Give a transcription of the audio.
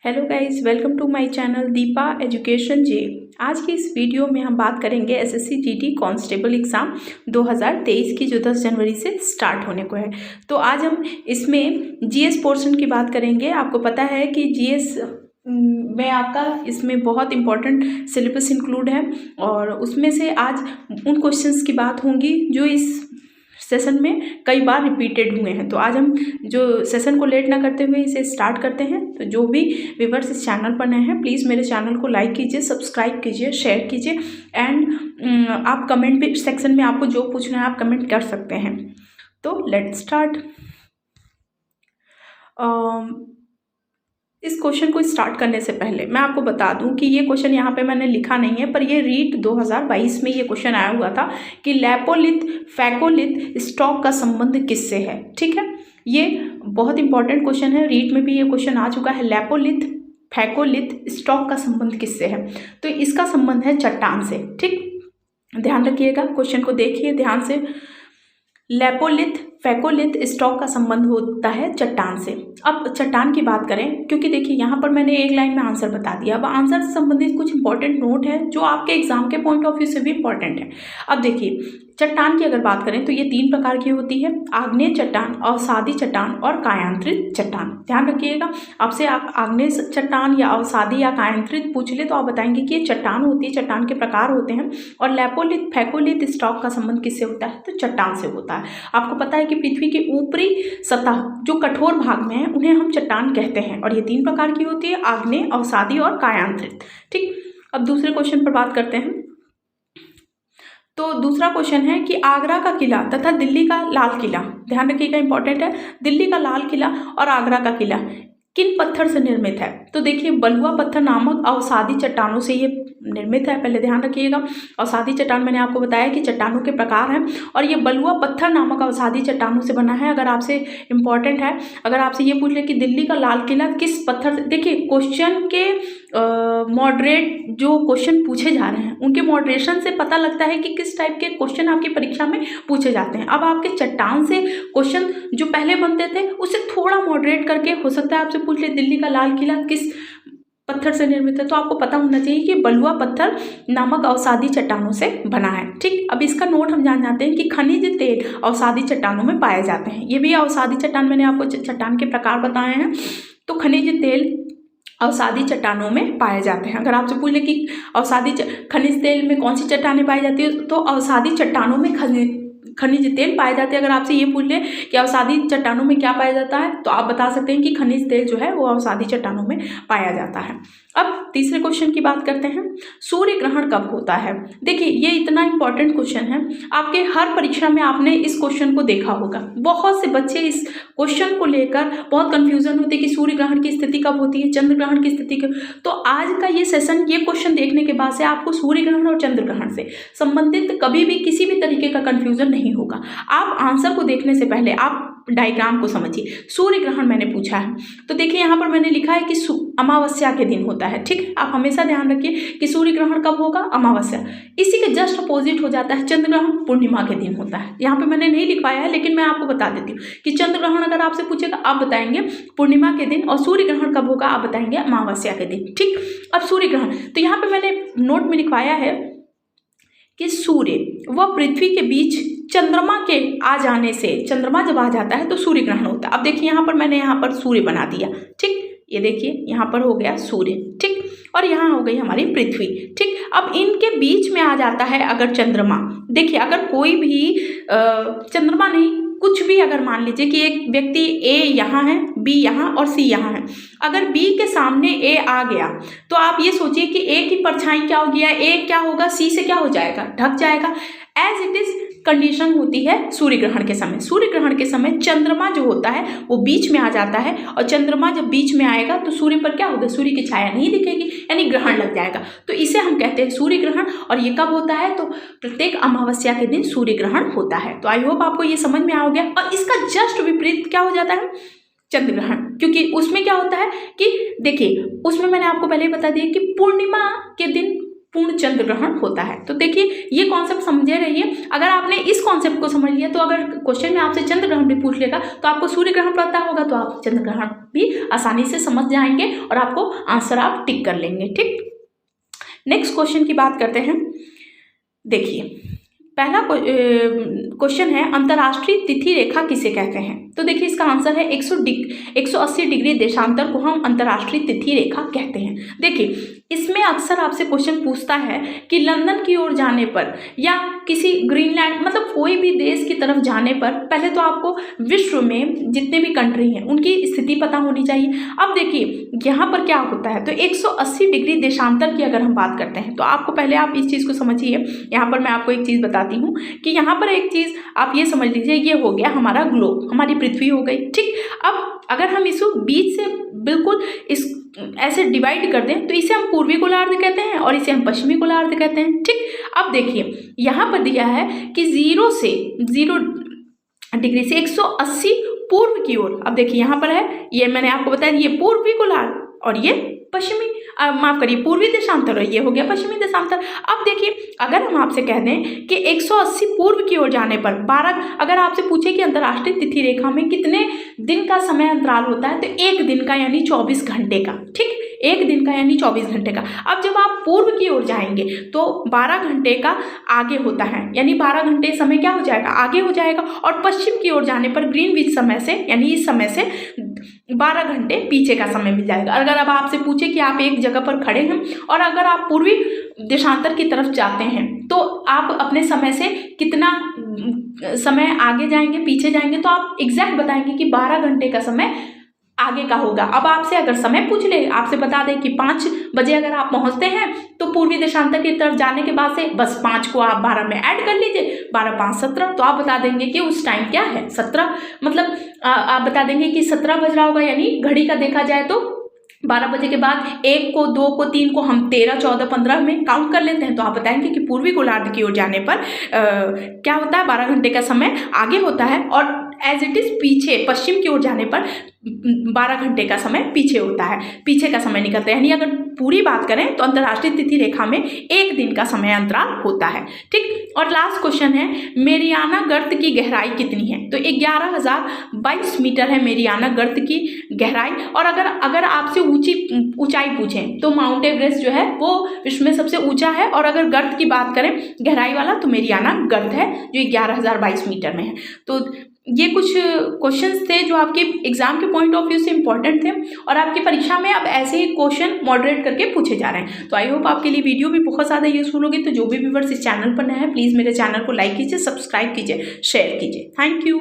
Hello guys, welcome to my channel Deepa education जे। आज की इस वीडियो में हम बात करेंगे एसएससी जीडी कांस्टेबल एग्ज़ाम 2023 की जो 10 जनवरी से स्टार्ट होने को है। तो आज हम इसमें जीएस पोर्शन की बात करेंगे। आपको पता है कि जीएस में आपका इसमें बहुत इंपॉर्टेंट सिलेबस इंक्लूड है और उसमें से आज उन क्वेश्चंस की बात होंगी जो इस सेशन में कई बार रिपीटेड हुए हैं। तो आज हम जो सेशन को लेट ना करते हुए इसे स्टार्ट करते हैं। तो जो भी व्यूअर्स इस चैनल पर नए हैं, प्लीज़ मेरे चैनल को लाइक कीजिए, सब्सक्राइब कीजिए, शेयर कीजिए एंड आप कमेंट सेक्शन में आपको जो पूछना है आप कमेंट कर सकते हैं। तो लेट्स स्टार्ट। इस क्वेश्चन को स्टार्ट करने से पहले मैं आपको बता दूं कि ये क्वेश्चन यहाँ पे मैंने लिखा नहीं है, पर ये रीट 2022 में ये क्वेश्चन आया हुआ था कि लेपोलिथ फैकोलिथ स्टॉक का संबंध किससे है। ठीक है, ये बहुत इंपॉर्टेंट क्वेश्चन है। रीट में भी ये क्वेश्चन आ चुका है। लेपोलिथ फैकोलिथ स्टॉक का संबंध किससे है? तो इसका संबंध है चट्टान से। ठीक, ध्यान रखिएगा, क्वेश्चन को देखिए ध्यान से। लेपोलिथ फैकोलिथ स्टॉक का संबंध होता है चट्टान से। अब चट्टान की बात करें, क्योंकि देखिए यहाँ पर मैंने एक लाइन में आंसर बता दिया। अब आंसर से संबंधित कुछ इंपॉर्टेंट नोट है जो आपके एग्जाम के पॉइंट ऑफ व्यू से भी इंपॉर्टेंट है। अब देखिए, चट्टान की अगर बात करें तो ये 3 प्रकार की होती है: आग्नेय चट्टान, अवसादी चट्टान और कायांतरित चट्टान। ध्यान रखिएगा, आपसे आप आग्नेय चट्टान या अवसादी या कायांतरित पूछ ले तो आप बताएंगे कि ये चट्टान होती है, चट्टान के प्रकार होते हैं। और लेपोलिथ फैकोलिथ स्टॉक का संबंध किससे होता है? तो चट्टान से होता है। आपको पता है कि पृथ्वी की ऊपरी सतह जो कठोर भाग में है उन्हें हम चट्टान कहते हैं और ये 3 प्रकार की होती है: आग्नेय, अवसादी और कायांतरित। ठीक, अब दूसरे क्वेश्चन पर बात करते हैं। तो दूसरा क्वेश्चन है कि आगरा का किला तथा दिल्ली का लाल किला, ध्यान रखिएगा इंपॉर्टेंट है, दिल्ली का लाल किला और आगरा का किला किन पत्थर से निर्मित है? तो देखिए, बलुआ पत्थर नामक अवसादी चट्टानों से ये निर्मित है। पहले ध्यान रखिएगा, अवसादी चट्टान मैंने आपको बताया कि चट्टानों के प्रकार हैं और ये बलुआ पत्थर नामक अवसादी चट्टानों से बना है। अगर आपसे इंपॉर्टेंट है, अगर आपसे ये पूछ ले कि दिल्ली का लाल किला किस पत्थर से, देखिए क्वेश्चन के मॉडरेट जो क्वेश्चन पूछे जा रहे हैं उनके मॉडरेशन से पता लगता है कि किस टाइप के क्वेश्चन आपकी परीक्षा में पूछे जाते हैं। अब आपके चट्टान से क्वेश्चन जो पहले बनते थे उससे थोड़ा मॉडरेट करके हो सकता है आपसे पूछ ले दिल्ली का लाल किला किस पत्थर से निर्मित है, तो आपको पता होना चाहिए कि बलुआ पत्थर नामक अवसादी चट्टानों से बना है। ठीक, अब इसका नोट हम जान जाते हैं कि खनिज तेल अवसादी चट्टानों में पाए जाते हैं। ये भी अवसादी चट्टान, मैंने आपको चट्टान के प्रकार बताए हैं। तो खनिज तेल अवसादी चट्टानों में पाए जाते हैं। अगर आपसे पूछ ले कि अवसादी खनिज तेल में कौन सी चट्टानें पाई जाती है, तो अवसादी चट्टानों में खनिज तेल पाए जाते हैं। अगर आपसे ये पूछ ले कि अवसादी चट्टानों में क्या पाया जाता है, तो आप बता सकते हैं कि खनिज तेल जो है वो अवसादी चट्टानों में पाया जाता है। अब तीसरे क्वेश्चन की बात करते हैं, सूर्य ग्रहण कब होता है? देखिए, ये इतना इंपॉर्टेंट क्वेश्चन है, आपके हर परीक्षा में आपने इस क्वेश्चन को देखा होगा। बहुत से बच्चे इस क्वेश्चन को लेकर बहुत कंफ्यूजन होते हैं कि सूर्य ग्रहण की स्थिति कब होती है, चंद्र ग्रहण की स्थिति कब। तो आज का ये सेशन, ये क्वेश्चन देखने के बाद से आपको सूर्य ग्रहण और चंद्र ग्रहण से संबंधित कभी भी किसी भी तरीके का कंफ्यूजन नहीं होगा। आप आंसर को देखने से पहले आप डायग्राम को समझिए। सूर्य ग्रहण मैंने पूछा है, तो देखिए यहाँ पर मैंने लिखा है कि अमावस्या के दिन होता है। ठीक, आप हमेशा ध्यान रखिए कि सूर्य ग्रहण कब होगा? अमावस्या। इसी के जस्ट अपोजिट हो जाता है चंद्र ग्रहण, पूर्णिमा के दिन होता है। यहाँ पे मैंने नहीं लिखवाया है, लेकिन मैं आपको बता देती हूँ कि चंद्र ग्रहण अगर आपसे पूछेगा आप बताएंगे पूर्णिमा के दिन, और सूर्य ग्रहण कब होगा आप बताएंगे अमावस्या के दिन। ठीक, अब सूर्य ग्रहण, तो यहाँ पे मैंने नोट में लिखवाया है कि सूर्य व पृथ्वी के बीच चंद्रमा के आ जाने से, चंद्रमा जब आ जाता है तो सूर्य ग्रहण होता है। अब देखिए यहाँ पर मैंने यहाँ पर सूर्य बना दिया। ठीक, ये देखिए यहाँ पर हो गया सूर्य। ठीक, और यहाँ हो गई हमारी पृथ्वी। ठीक, अब इनके बीच में आ जाता है अगर चंद्रमा। देखिए, अगर कोई भी चंद्रमा नहीं, कुछ भी, अगर मान लीजिए कि एक व्यक्ति ए यहाँ है, बी यहाँ और सी यहाँ है, अगर बी के सामने ए आ गया तो आप ये सोचिए कि ए की परछाई क्या होगी, या ए क्या होगा, सी से क्या हो जाएगा, ढक जाएगा। एज इट इज कंडीशन होती है सूर्य ग्रहण के समय। सूर्य ग्रहण के समय चंद्रमा जो होता है वो बीच में आ जाता है, और चंद्रमा जब बीच में आएगा तो सूर्य पर क्या होगा, सूर्य की छाया नहीं दिखेगी, यानी ग्रहण लग जाएगा। तो इसे हम कहते हैं सूर्य ग्रहण। और ये कब होता है? तो प्रत्येक अमावस्या के दिन सूर्य ग्रहण होता है। तो आई होप आपको ये समझ में आ गया। और इसका जस्ट विपरीत क्या हो जाता है? चंद्र ग्रहण, क्योंकि उसमें क्या होता है कि देखिए, उसमें मैंने आपको पहले ही बता दिया कि पूर्णिमा के दिन पूर्ण चंद्र ग्रहण होता है। तो देखिए ये कॉन्सेप्ट समझे रहिए। अगर आपने इस कॉन्सेप्ट को समझ लिया तो अगर क्वेश्चन में आपसे चंद्र ग्रहण भी पूछ लेगा तो आपको सूर्य ग्रहण पता होगा तो आप चंद्र ग्रहण भी आसानी से समझ जाएंगे और आपको आंसर आप टिक कर लेंगे। ठीक, नेक्स्ट क्वेश्चन की बात करते हैं। देखिए पहला क्वेश्चन है अंतर्राष्ट्रीय तिथि रेखा किसे कहते हैं। तो देखिए इसका आंसर है 180 डिग्री देशांतर को हम अंतर्राष्ट्रीय तिथि रेखा कहते हैं। देखिए इसमें अक्सर आपसे क्वेश्चन पूछता है कि लंदन की ओर जाने पर या किसी ग्रीनलैंड मतलब कोई भी देश की तरफ जाने पर पहले तो आपको विश्व में जितने भी कंट्री हैं उनकी स्थिति पता होनी चाहिए। अब देखिए यहाँ पर क्या होता है, तो 180 डिग्री देशांतर की अगर हम बात करते हैं तो आपको पहले आप इस चीज़ को समझिए। यहाँ पर मैं आपको एक चीज़ बताती हूँ कि यहाँ पर एक चीज़ आप ये समझ लीजिए, ये हो गया हमारा ग्लोब, हमारी पृथ्वी हो गई। ठीक, अब अगर हम इसको बीच से बिल्कुल इस ऐसे डिवाइड कर दें तो इसे हम पूर्वी गोलार्ध कहते हैं और इसे हम पश्चिमी गोलार्ध कहते हैं। ठीक, अब देखिए यहाँ पर दिया है कि 0 डिग्री से 180 पूर्व की ओर। अब देखिए यहाँ पर है, ये मैंने आपको बताया ये पूर्वी गोलार्ध और ये पश्चिमी माफ करिए पूर्वी देशांतर और ये हो गया पश्चिमी देशांतर। अब देखिए अगर हम आपसे कह दें कि 180 पूर्व की ओर जाने पर 12, अगर आपसे पूछे कि अंतर्राष्ट्रीय तिथि रेखा में कितने दिन का समय अंतराल होता है तो 1 दिन का यानी 24 घंटे का। ठीक, 1 दिन का यानी 24 घंटे का। अब जब आप पूर्व की ओर जाएंगे तो 12 घंटे का आगे होता है, यानी 12 घंटे समय क्या हो जाएगा, आगे हो जाएगा। और पश्चिम की ओर जाने पर ग्रीनविच समय से यानी इस समय से 12 घंटे पीछे का समय मिल जाएगा। अगर अब आपसे पूछे कि आप एक जगह पर खड़े हैं और अगर आप पूर्वी देशांतर की तरफ जाते हैं तो आप अपने समय से कितना समय आगे जाएंगे पीछे जाएंगे, तो आप एग्जैक्ट बताएंगे कि 12 घंटे का समय आगे का होगा। अब आपसे अगर समय पूछ ले, आपसे बता दें कि 5 बजे अगर आप पहुंचते हैं तो पूर्वी देशांतर की तरफ जाने के बाद से बस 5 को आप 12 में ऐड कर लीजिए, 12 5 17, तो आप बता देंगे कि उस टाइम क्या है 17, मतलब आप बता देंगे कि 17 बज रहा होगा। यानी घड़ी का देखा जाए तो 12 बजे के बाद 1 को 2 को 3 को हम 13 14 15 में काउंट कर लेते हैं, तो आप बताएंगे कि पूर्वी गोलार्ध की ओर जाने पर क्या होता है 12 घंटे का समय आगे होता है और एज इट इज पीछे पश्चिम की ओर जाने पर 12 घंटे का समय पीछे होता है, पीछे का समय निकलता है। यानी अगर पूरी बात करें तो अंतर्राष्ट्रीय तिथि रेखा में 1 दिन का समय अंतराल होता है। ठीक, और लास्ट क्वेश्चन है मेरियाना गर्त की गहराई कितनी है। तो 11,022 मीटर है मेरियाना गर्त की गहराई। और अगर आपसे ऊंचाई पूछें तो माउंट एवरेस्ट जो है वो विश्व में सबसे ऊंचा है, और अगर गर्त की बात करें गहराई वाला तो मेरियाना गर्त है जो 11,022 मीटर में है। तो ये कुछ क्वेश्चंस थे जो आपके एग्जाम के पॉइंट ऑफ व्यू से इंपॉर्टेंट थे और आपकी परीक्षा में अब ऐसे ही क्वेश्चन मॉडरेट करके पूछे जा रहे हैं। तो आई होप आपके लिए वीडियो भी बहुत ज़्यादा यूजफुल होगी। तो जो भी व्यूअर्स इस चैनल पर नए हैं प्लीज़ मेरे चैनल को लाइक कीजिए, सब्सक्राइब कीजिए, शेयर कीजिए। Thank you.